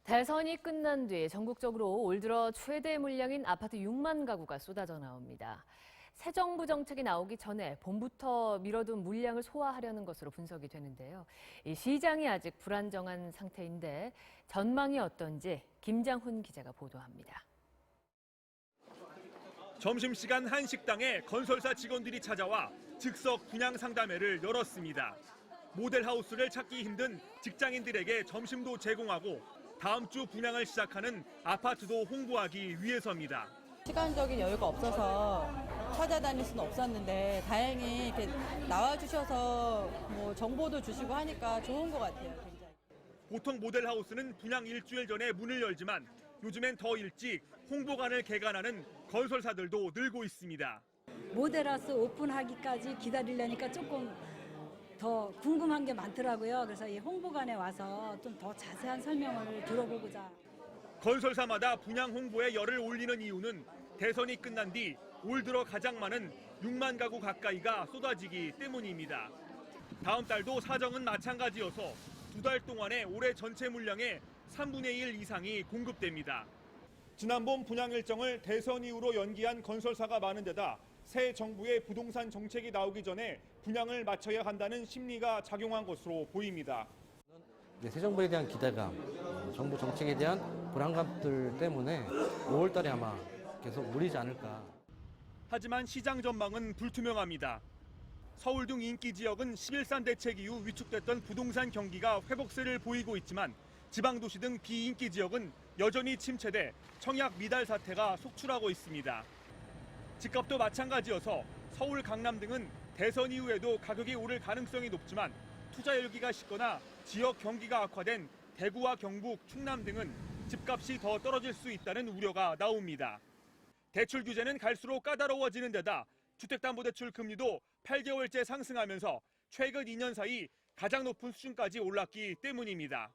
대선이 끝난 뒤 전국적으로 올 들어 최대 물량인 아파트 6만 가구가 쏟아져 나옵니다. 새 정부 정책이 나오기 전에 봄부터 미뤄둔 물량을 소화하려는 것으로 분석이 되는데요. 이 시장이 아직 불안정한 상태인데 전망이 어떤지 김장훈 기자가 보도합니다. 점심시간 한 식당에 건설사 직원들이 찾아와 즉석 분양 상담회를 열었습니다. 모델하우스를 찾기 힘든 직장인들에게 점심도 제공하고 다음 주 분양을 시작하는 아파트도 홍보하기 위해서입니다. 시간적인 여유가 없어서 찾아다닐 수는 없었는데 다행히 이렇게 나와주셔서 정보도 주시고 하니까 좋은 것 같아요. 굉장히. 보통 모델하우스는 분양 일주일 전에 문을 열지만 요즘엔 더 일찍 홍보관을 개관하는 건설사들도 늘고 있습니다. 모델하우스 오픈하기까지 기다리려니까 조금 더 궁금한 게 많더라고요. 그래서 이 홍보관에 와서 좀 더 자세한 설명을 들어보고자. 건설사마다 분양 홍보에 열을 올리는 이유는 대선이 끝난 뒤 올 들어 가장 많은 6만 가구 가까이가 쏟아지기 때문입니다. 다음 달도 사정은 마찬가지여서 2달 동안에 올해 전체 물량의 3분의 1 이상이 공급됩니다. 지난 봄 분양 일정을 대선 이후로 연기한 건설사가 많은 데다 새 정부의 부동산 정책이 나오기 전에 분양을 마쳐야 한다는 심리가 작용한 것으로 보입니다. 새 정부에 대한 기대감, 정부 정책에 대한 불안감들 때문에 5월 달에 아마 계속 몰리지 않을까. 하지만 시장 전망은 불투명합니다. 서울 등 인기 지역은 11.3 대책 이후 위축됐던 부동산 경기가 회복세를 보이고 있지만 지방도시 등 비인기 지역은 여전히 침체돼 청약 미달 사태가 속출하고 있습니다. 집값도 마찬가지여서 서울, 강남 등은 대선 이후에도 가격이 오를 가능성이 높지만 투자 열기가 식거나 지역 경기가 악화된 대구와 경북, 충남 등은 집값이 더 떨어질 수 있다는 우려가 나옵니다. 대출 규제는 갈수록 까다로워지는 데다 주택담보대출 금리도 8개월째 상승하면서 최근 2년 사이 가장 높은 수준까지 올랐기 때문입니다.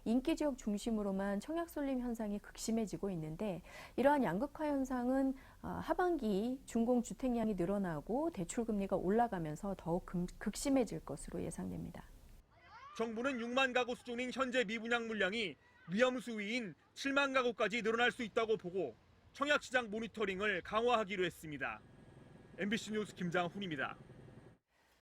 인기 지역 중심으로만 청약 쏠림 현상이 극심해지고 있는데 이러한 양극화 현상은 하반기 준공주택량이 늘어나고 대출 금리가 올라가면서 더욱 극심해질 것으로 예상됩니다. 정부는 6만 가구 수준인 현재 미분양 물량이 위험 수위인 7만 가구까지 늘어날 수 있다고 보고 청약시장 모니터링을 강화하기로 했습니다. MBC 뉴스 김장훈입니다.